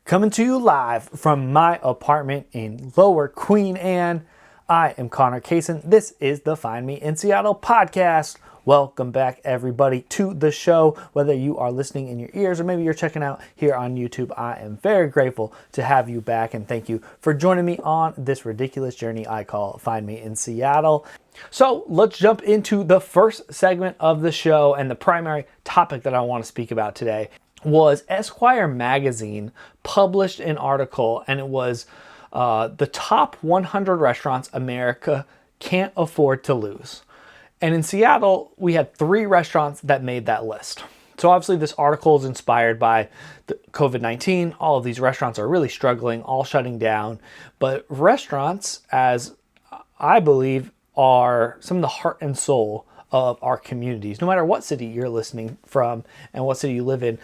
Coming to you live from my apartment in Lower Queen Anne, I am Connor Cayson. This is the Find Me in Seattle podcast. Welcome back, everybody, to the show. Whether you are listening in your ears or maybe you're checking out here on YouTube, I am very grateful to have you back, and thank you for joining me on this ridiculous journey I call Find Me in Seattle. So let's jump into the first segment of the show, and the primary topic that I want to speak about today was Esquire magazine published an article, and it was the top 100 restaurants America can't afford to lose. And in Seattle, we had 3 restaurants that made that list. So obviously this article is inspired by the COVID-19. All of these restaurants are really struggling, all shutting down. But restaurants, as I believe, are some of the heart and soul of our communities. No matter what city you're listening from and what city you live in,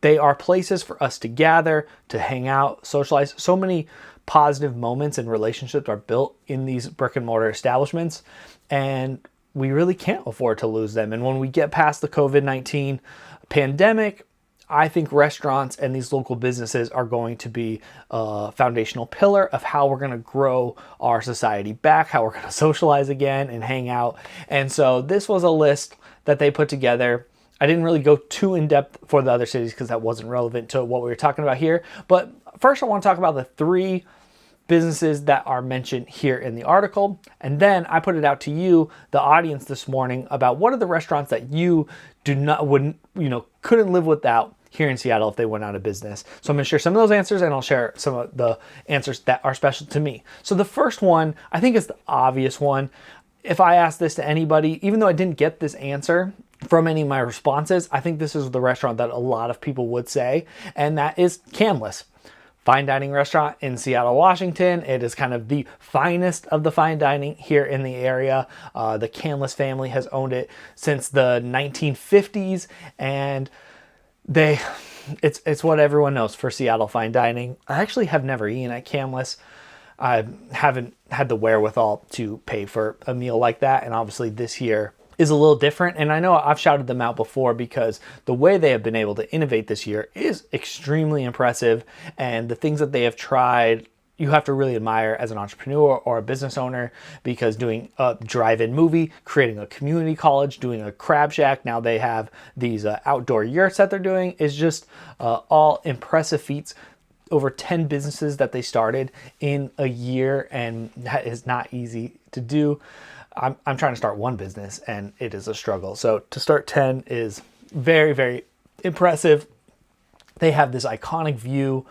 they are places for us to gather, to hang out, socialize. So many positive moments and relationships are built in these brick and mortar establishments, and we really can't afford to lose them. And when we get past the COVID-19 pandemic, I think restaurants and these local businesses are going to be a foundational pillar of how we're going to grow our society back, how we're going to socialize again and hang out. And so this was a list that they put together. I didn't really go too in depth for the other cities because that wasn't relevant to what we were talking about here. But first I want to talk about the 3 businesses that are mentioned here in the article. And then I put it out to you, the audience, this morning about what are the restaurants that you couldn't live without here in Seattle if they went out of business. So I'm going to share some of those answers, and I'll share some of the answers that are special to me. So the first one, I think, is the obvious one. If I asked this to anybody, even though I didn't get this answer from any of my responses, I think this is the restaurant that a lot of people would say, and that is Canlis. Fine dining restaurant in Seattle, Washington. It is kind of the finest of the fine dining here in the area. The Canlis family has owned it since the 1950s, and it's what everyone knows for Seattle fine dining. I actually have never eaten at Canlis. I haven't had the wherewithal to pay for a meal like that, and obviously this year is a little different. And I know I've shouted them out before because the way they have been able to innovate this year is extremely impressive. And the things that they have tried, you have to really admire as an entrepreneur or a business owner, because doing a drive-in movie, creating a community college, doing a crab shack, now they have these outdoor yurts that they're doing, is just all impressive feats. Over 10 businesses that they started in a year, and that is not easy to do. I'm trying to start one business and it is a struggle. So to start 10 is very, very impressive. They have this iconic view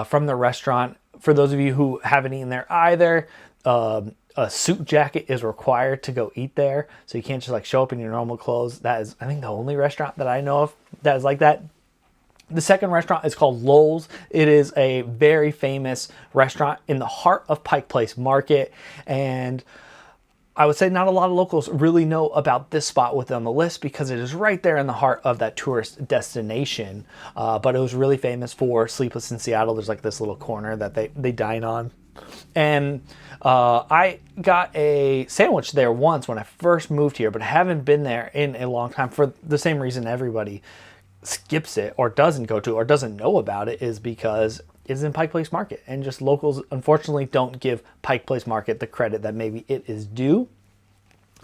from the restaurant. For those of you who haven't eaten there either, a suit jacket is required to go eat there. So you can't just like show up in your normal clothes. That is, I think, the only restaurant that I know of that is like that. The second restaurant is called Lowell's. It is a very famous restaurant in the heart of Pike Place Market, and I would say not a lot of locals really know about this spot within the list because it is right there in the heart of that tourist destination. But it was really famous for Sleepless in Seattle. There's like this little corner that they dine on. And I got a sandwich there once when I first moved here, but I haven't been there in a long time for the same reason everybody skips it or doesn't go to or doesn't know about it, is because it's in Pike Place Market, and just locals unfortunately don't give Pike Place Market the credit that maybe it is due.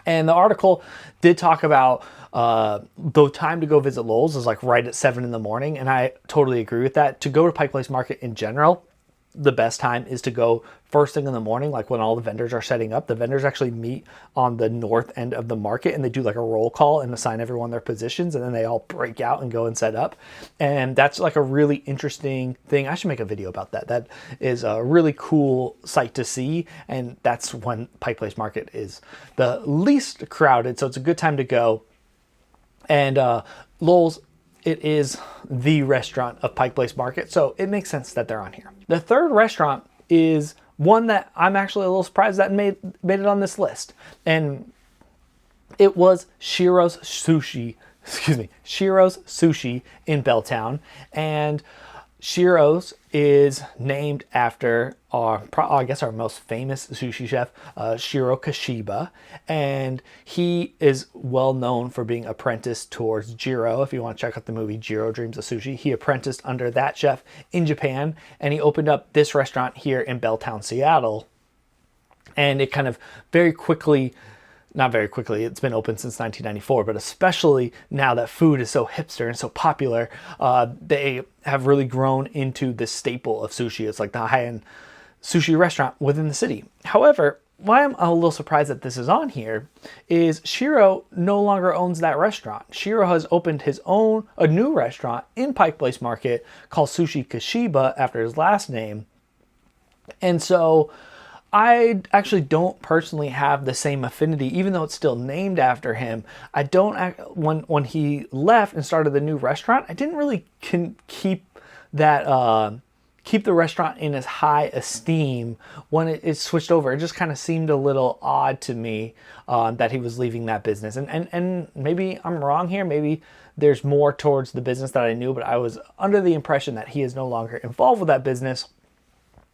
And the article did talk about the time to go visit Lowell's is like right at 7 in the morning, and I totally agree with that. To go to Pike Place Market in general, the best time is to go first thing in the morning, like when all the vendors are setting up. The vendors actually meet on the north end of the market, and they do like a roll call and assign everyone their positions, and then they all break out and go and set up. And that's like a really interesting thing. I should make a video about that. That is a really cool sight to see, and that's when Pike Place Market is the least crowded, so it's a good time to go. And Lowell's, it is the restaurant of Pike Place Market, so it makes sense that they're on here. The third restaurant is one that I'm actually a little surprised that made it on this list, and it was Shiro's Sushi in Belltown. And Shiro's is named after I guess our most famous sushi chef, Shiro Kashiba, and he is well known for being apprenticed towards Jiro. If you want to check out the movie Jiro Dreams of Sushi, he apprenticed under that chef in Japan, and he opened up this restaurant here in Belltown, Seattle, and it kind of very quickly, not very quickly, it's been open since 1994, but especially now that food is so hipster and so popular, they have really grown into this staple of sushi. It's like the high-end sushi restaurant within the city. However, why I'm a little surprised that this is on here is Shiro no longer owns that restaurant. Shiro has opened a new restaurant in Pike Place Market called Sushi Kashiba after his last name. And so I actually don't personally have the same affinity, even though it's still named after him. I don't when he left and started the new restaurant, I didn't really keep the restaurant in as high esteem when it switched over. It just kind of seemed a little odd to me that he was leaving that business. And maybe I'm wrong here. Maybe there's more towards the business that I knew, but I was under the impression that he is no longer involved with that business.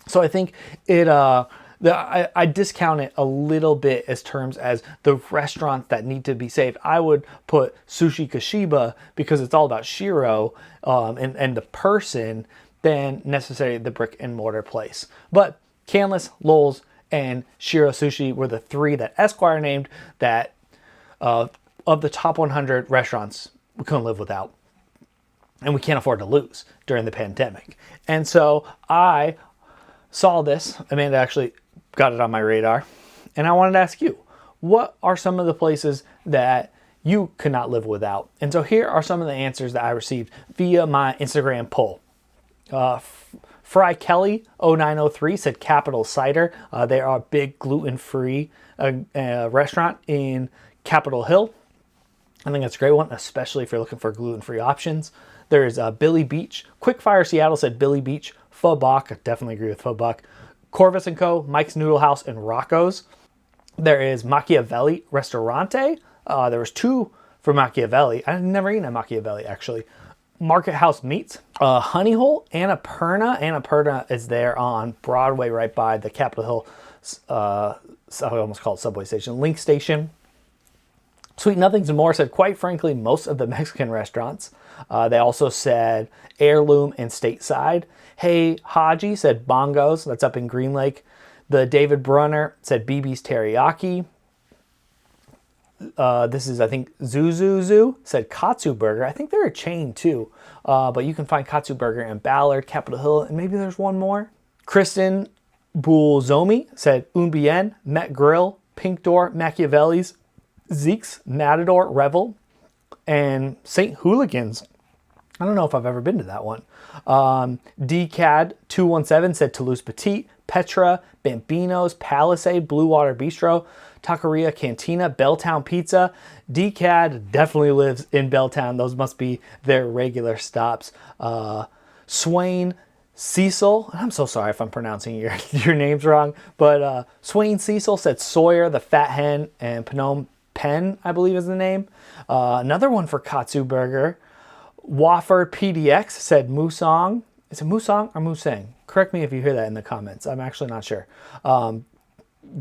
So I think I discount it a little bit as terms as the restaurants that need to be saved. I would put Sushi Kashiba because it's all about Shiro and the person than necessarily the brick and mortar place. But Canlis, Lowells, and Shiro Sushi were the three that Esquire named that of the top 100 restaurants we couldn't live without. And we can't afford to lose during the pandemic. And so I saw this. Amanda actually got it on my radar. And I wanted to ask you, what are some of the places that you could not live without? And so here are some of the answers that I received via my Instagram poll. Fry Kelly 0903 said Capital Cider. They are a big gluten-free restaurant in Capitol Hill. I think that's a great one, especially if you're looking for gluten-free options. There's Billy Beach. Quickfire Seattle said Billy Beach. Pho Bach, I definitely agree with Pho Bach. Corvus & Co., Mike's Noodle House, and Rocco's. There is Machiavelli Restaurante. There was two for Machiavelli. I've never eaten at Machiavelli, actually. Market House Meats. Honey Hole, Annapurna. Annapurna is there on Broadway right by the Capitol Hill, I almost call it subway station, Link Station. Sweet Nothings and More said, quite frankly, most of the Mexican restaurants. They also said Heirloom and Stateside. Hey Haji said Bongos, that's up in Green Lake. The David Brunner said BB's Teriyaki. This is, I think, Zuzuzu said Katsu Burger. I think they're a chain too, but you can find Katsu Burger in Ballard, Capitol Hill, and maybe there's one more. Kristen Bulzomi said Un Bien, Met Grill, Pink Door, Machiavelli's, Zeke's, Matador, Revel, and St. Hooligans. I don't know if I've ever been to that one. DCAD217 said Toulouse Petite, Petra, Bambino's, Palisade, Blue Water Bistro, Taqueria Cantina, Belltown Pizza. DCAD definitely lives in Belltown. Those must be their regular stops. Swain Cecil, I'm so sorry if I'm pronouncing your names wrong, but Swain Cecil said Sawyer, the Fat Hen, and Phnom Penh, I believe is the name. Another one for Katsu Burger. Wofford PDX said Musong. Is it Musong or Musang? Correct me if you hear that in the comments. I'm actually not sure.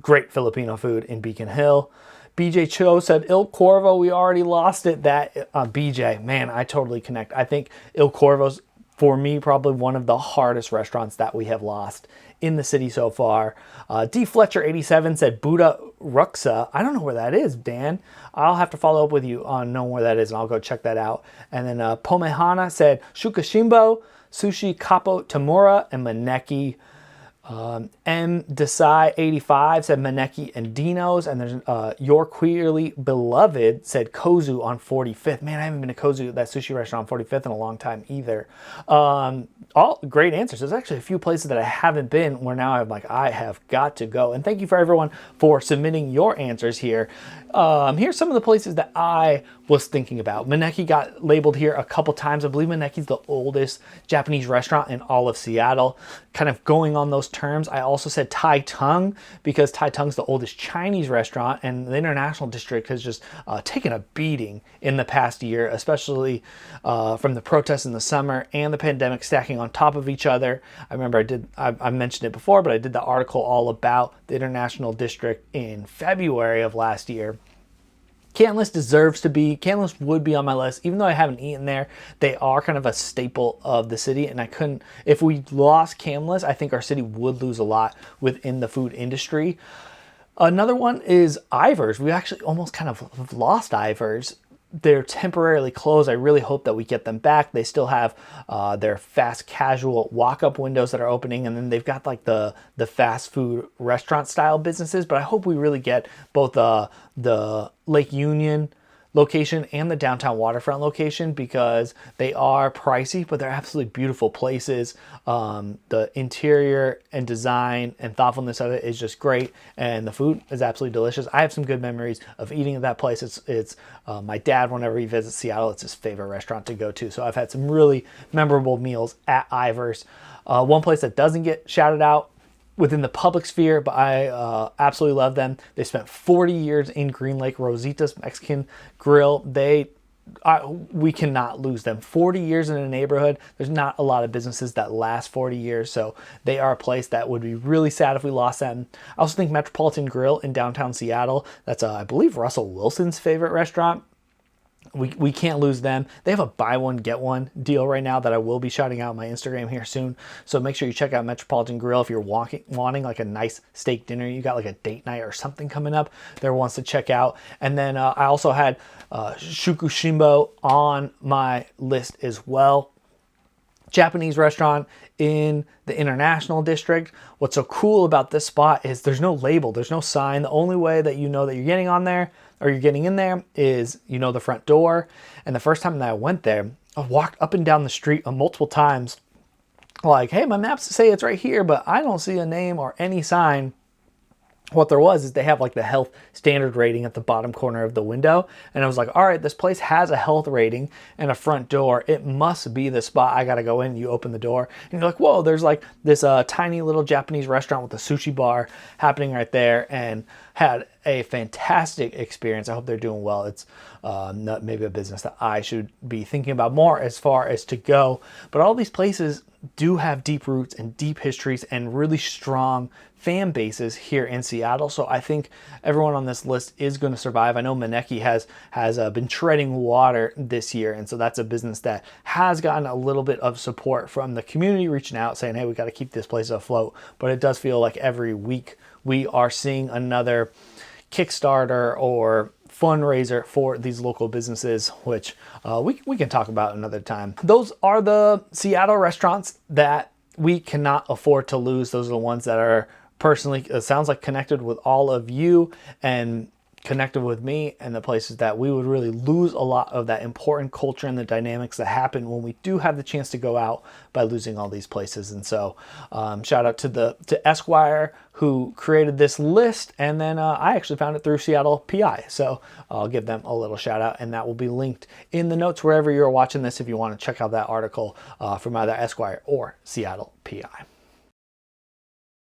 Great Filipino food in Beacon Hill. BJ Cho said Il Corvo. We already lost it. That BJ, man, I totally connect. I think Il Corvo's, for me, probably one of the hardest restaurants that we have lost in the city so far. D Fletcher 87 said Buddha Ruxa. I don't know where that is, Dan. I'll have to follow up with you on knowing where that is, and I'll go check that out. And then Pomehana said Tsukushinbo, Sushi Capo Tamura, and Maneki. M Desai 85 said Maneki and Dino's, and there's Your Queerly Beloved said Kozu on 45th. Man, I haven't been to Kozu, that sushi restaurant on 45th, in a long time either. All great answers. There's actually a few places that I haven't been where now I'm like, I have got to go. And thank you for everyone for submitting your answers here. Here's some of the places that I was thinking about. Maneki got labeled here a couple times. I believe Maneki's the oldest Japanese restaurant in all of Seattle. Kind of going on those terms. I also said Tai Tung because Tai Tung's the oldest Chinese restaurant, and the International District has just taken a beating in the past year, especially from the protests in the summer and the pandemic stacking on top of each other. I remember I mentioned it before, but I did the article all about the International District in February of last year. Canlis would be on my list, even though I haven't eaten there. They are kind of a staple of the city, and if we lost Canlis, I think our city would lose a lot within the food industry. Another one is Ivar's. We actually almost kind of lost Ivar's. They're temporarily closed. I really hope that we get them back. They still have their fast casual walk-up windows that are opening, and then they've got like the fast food restaurant style businesses. But I hope we really get both the Lake Union location and the downtown waterfront location, because they are pricey, but they're absolutely beautiful places. The interior and design and thoughtfulness of it is just great, and the food is absolutely delicious. I have some good memories of eating at that place. It's my dad, whenever he visits Seattle, it's his favorite restaurant to go to. So I've had some really memorable meals at Ivar's. One place that doesn't get shouted out within the public sphere, but I absolutely love them. They spent 40 years in Green Lake, Rosita's Mexican Grill. We cannot lose them. 40 years in a neighborhood. There's not a lot of businesses that last 40 years, so they are a place that would be really sad if we lost them. I also think Metropolitan Grill in downtown Seattle, that's I believe Russell Wilson's favorite restaurant. We can't lose them. They have a buy one, get one deal right now that I will be shouting out on my Instagram here soon. So make sure you check out Metropolitan Grill if you're wanting like a nice steak dinner. You got like a date night or something coming up. There ones to check out. And then I also had Tsukushinbo on my list as well. Japanese restaurant in the International District. What's so cool about this spot is there's no label, there's no sign. The only way that you know that you're getting on there or you're getting in there is the front door. And the first time that I went there, I walked up and down the street multiple times like, hey, my maps say it's right here, but I don't see a name or any sign. What there was is they have like the health standard rating at the bottom corner of the window. And I was like, all right, this place has a health rating and a front door. It must be the spot. I got to go in. You open the door and you're like, whoa, there's like this tiny little Japanese restaurant with a sushi bar happening right there, and had a fantastic experience. I hope they're doing well. It's not maybe a business that I should be thinking about more as far as to go. But all these places do have deep roots and deep histories and really strong fan bases here in Seattle. So I think everyone on this list is going to survive. I know Maneki has been treading water this year, and so that's a business that has gotten a little bit of support from the community reaching out saying, hey, we got to keep this place afloat. But it does feel like every week we are seeing another Kickstarter or fundraiser for these local businesses, which we can talk about another time. Those are the Seattle restaurants that we cannot afford to lose. Those are the ones that are personally, it sounds like, connected with all of you and connected with me, and the places that we would really lose a lot of that important culture and the dynamics that happen when we do have the chance to go out by losing all these places. And so shout out to Esquire, who created this list, and then I actually found it through Seattle PI, so I'll give them a little shout out, and that will be linked in the notes wherever you're watching this if you want to check out that article from either Esquire or Seattle PI.